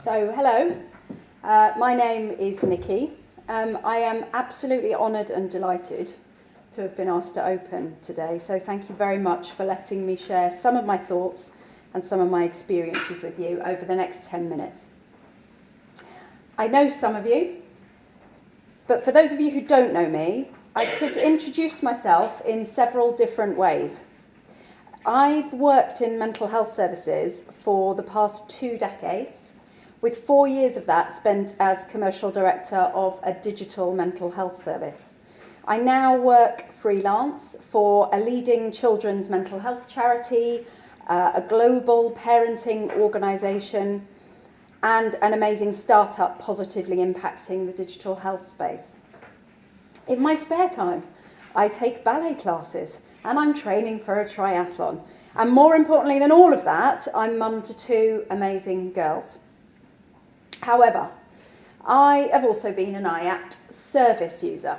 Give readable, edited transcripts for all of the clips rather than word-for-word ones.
So, hello, my name is Nicky. I am absolutely honoured and delighted to have been asked to open today, so thank you very much for letting me share some of my thoughts and some of my experiences with you over the next 10 minutes. I know some of you, but for those of you who don't know me, I could introduce myself in several different ways. I've worked in mental health services for the past 2 decades, with 4 years of that spent as commercial director of a digital mental health service. I now work freelance for a leading children's mental health charity, a global parenting organisation, and an amazing startup positively impacting the digital health space. In my spare time, I take ballet classes and I'm training for a triathlon. And more importantly than all of that, I'm mum to 2 amazing girls. However, I have also been an IAPT service user.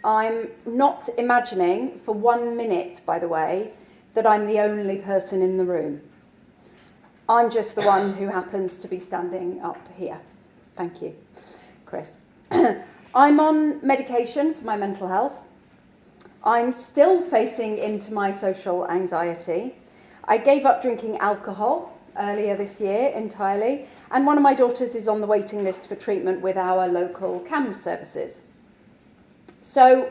I'm not imagining for 1 minute, by the way, that I'm the only person in the room. I'm just the one who happens to be standing up here. Thank you, Chris. I'm on medication for my mental health. I'm still facing into my social anxiety. I gave up drinking alcohol earlier this year entirely, and one of my daughters is on the waiting list for treatment with our local CAM services. So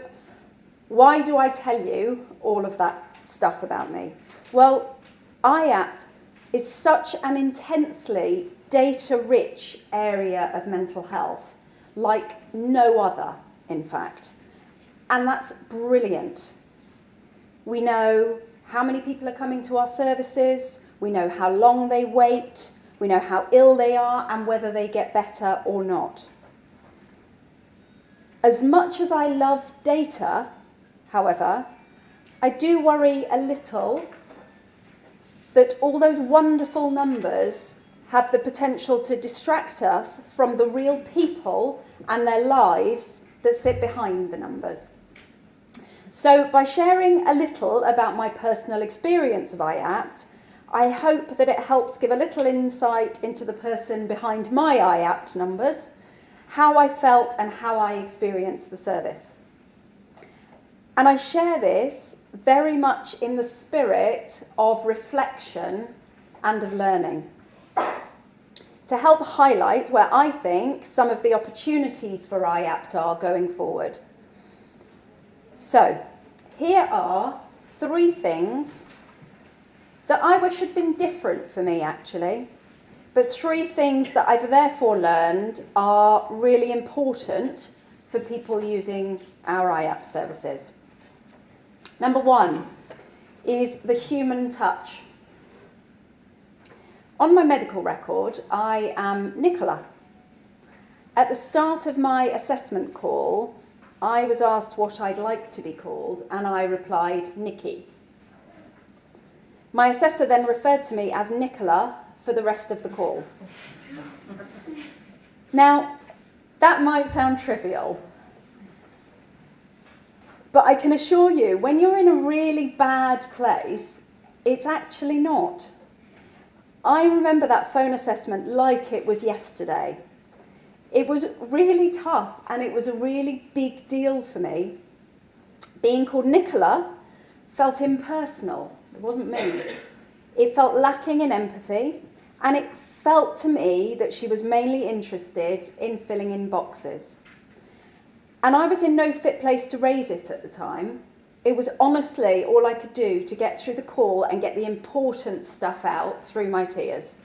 why do I tell you all of that stuff about me? Well, IAPT is such an intensely data-rich area of mental health, like no other, in fact. And that's brilliant. We know how many people are coming to our services, we know how long they wait, we know how ill they are and whether they get better or not. As much as I love data, however, I do worry a little that all those wonderful numbers have the potential to distract us from the real people and their lives that sit behind the numbers. So by sharing a little about my personal experience of IAPT, I hope that it helps give a little insight into the person behind my IAPT numbers, how I felt and how I experienced the service. And I share this very much in the spirit of reflection and of learning, to help highlight where I think some of the opportunities for IAPT are going forward. So, here are 3 things that I wish had been different for me, actually, but 3 things that I've therefore learned are really important for people using our IAPT services. Number 1 is the human touch. On my medical record, I am Nicola. At the start of my assessment call, I was asked what I'd like to be called, and I replied, Nicky. My assessor then referred to me as Nicola for the rest of the call. Now, that might sound trivial, but I can assure you, when you're in a really bad place, it's actually not. I remember that phone assessment like it was yesterday. It was really tough and it was a really big deal for me. Being called Nicola felt impersonal. It wasn't me. It felt lacking in empathy, and it felt to me that she was mainly interested in filling in boxes. And I was in no fit place to raise it at the time. It was honestly all I could do to get through the call and get the important stuff out through my tears.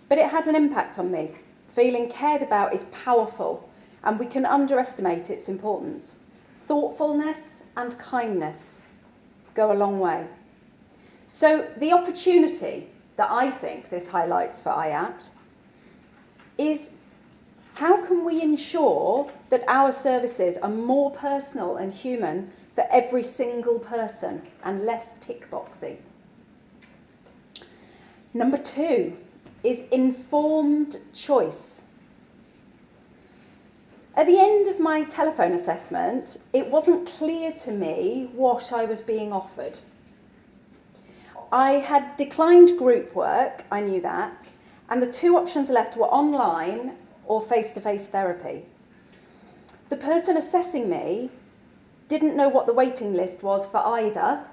But it had an impact on me. Feeling cared about is powerful, and we can underestimate its importance. Thoughtfulness and kindness go a long way. So the opportunity that I think this highlights for IAPT is, how can we ensure that our services are more personal and human for every single person and less tick-boxy? Number 2 is informed choice. At the end of my telephone assessment, it wasn't clear to me what I was being offered. I had declined group work, I knew that, and the two options left were online or face-to-face therapy. The person assessing me didn't know what the waiting list was for either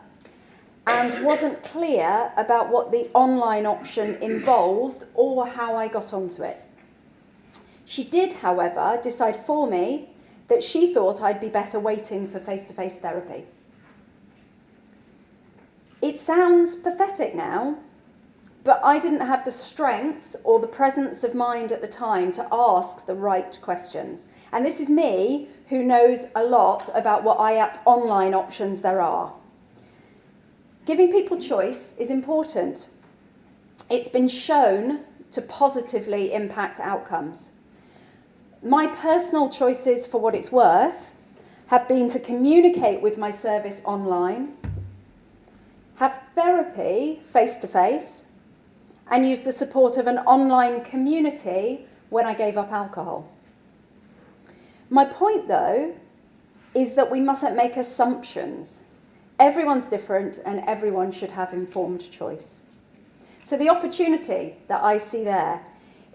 and wasn't clear about what the online option involved or how I got onto it. She did, however, decide for me that she thought I'd be better waiting for face-to-face therapy. It sounds pathetic now, but I didn't have the strength or the presence of mind at the time to ask the right questions. And this is me, who knows a lot about what IAPT online options there are. Giving people choice is important. It's been shown to positively impact outcomes. My personal choices, for what it's worth, have been to communicate with my service online, have therapy face-to-face, and use the support of an online community when I gave up alcohol. My point, though, is that we mustn't make assumptions. Everyone's different and everyone should have informed choice. So the opportunity that I see there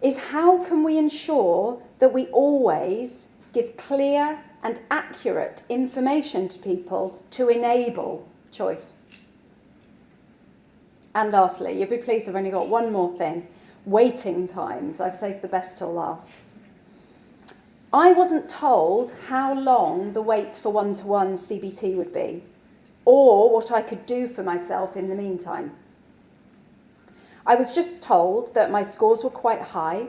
is, how can we ensure that we always give clear and accurate information to people to enable choice? And lastly, you'll be pleased I've only got one more thing: waiting times. I've saved the best till last. I wasn't told how long the wait for one-to-one CBT would be, or what I could do for myself in the meantime. I was just told that my scores were quite high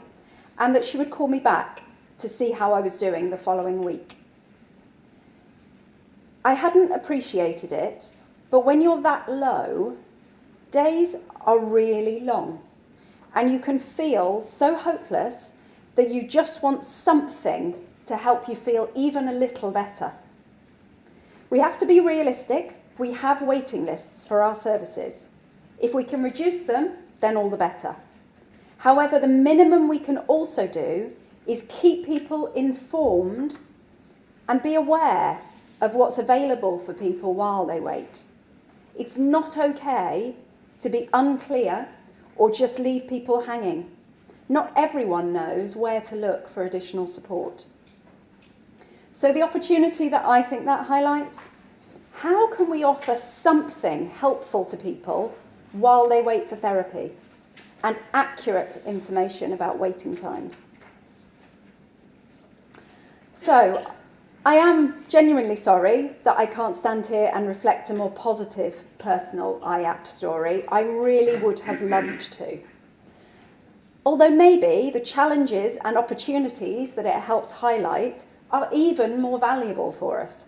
and that she would call me back to see how I was doing the following week. I hadn't appreciated it, but when you're that low, days are really long, and you can feel so hopeless that you just want something to help you feel even a little better. We have to be realistic. We have waiting lists for our services. If we can reduce them, then all the better. However, the minimum we can also do is keep people informed and be aware of what's available for people while they wait. It's not okay to be unclear or just leave people hanging. Not everyone knows where to look for additional support. So the opportunity that I think that highlights: how can we offer something helpful to people while they wait for therapy, and accurate information about waiting times? So I am genuinely sorry that I can't stand here and reflect a more positive personal IAPT story. I really would have loved to. Although maybe the challenges and opportunities that it helps highlight are even more valuable for us.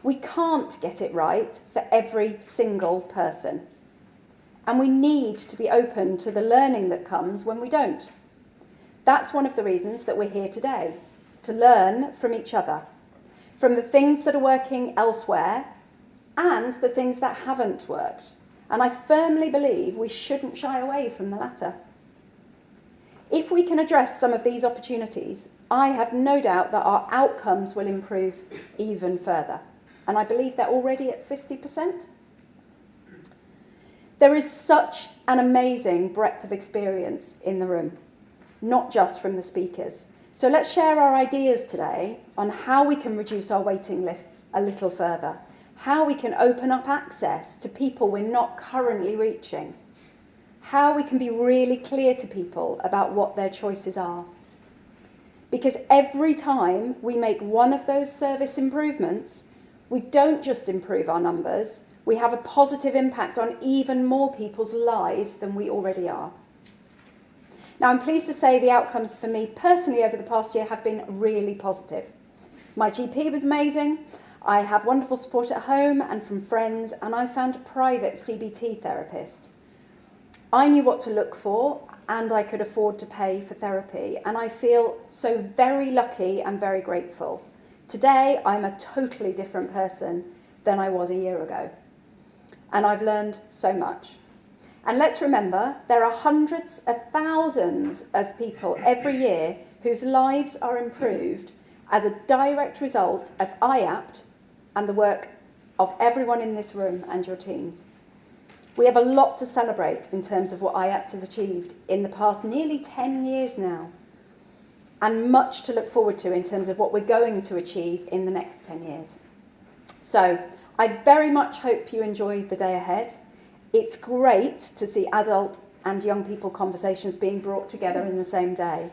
We can't get it right for every single person. And we need to be open to the learning that comes when we don't. That's one of the reasons that we're here today, to learn from each other, from the things that are working elsewhere and the things that haven't worked. And I firmly believe we shouldn't shy away from the latter. If we can address some of these opportunities, I have no doubt that our outcomes will improve even further. And I believe they're already at 50%. There is such an amazing breadth of experience in the room, not just from the speakers. So let's share our ideas today on how we can reduce our waiting lists a little further, how we can open up access to people we're not currently reaching, how we can be really clear to people about what their choices are. Because every time we make one of those service improvements, we don't just improve our numbers, we have a positive impact on even more people's lives than we already are. Now, I'm pleased to say the outcomes for me personally over the past year have been really positive. My GP was amazing, I have wonderful support at home and from friends, and I found a private CBT therapist. I knew what to look for, and I could afford to pay for therapy, and I feel so very lucky and very grateful. Today, I'm a totally different person than I was a year ago, and I've learned so much. And let's remember, there are hundreds of thousands of people every year whose lives are improved as a direct result of IAPT and the work of everyone in this room and your teams. We have a lot to celebrate in terms of what IAPT has achieved in the past nearly 10 years now, and much to look forward to in terms of what we're going to achieve in the next 10 years. So I very much hope you enjoy the day ahead. It's great to see adult and young people conversations being brought together in the same day.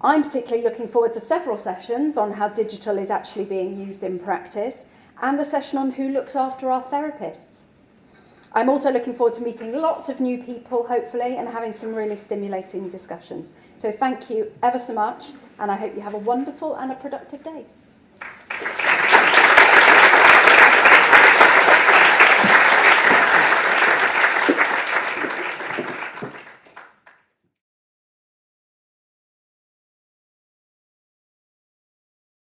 I'm particularly looking forward to several sessions on how digital is actually being used in practice, and the session on who looks after our therapists. I'm also looking forward to meeting lots of new people, hopefully, and having some really stimulating discussions. So thank you ever so much, and I hope you have a wonderful and a productive day.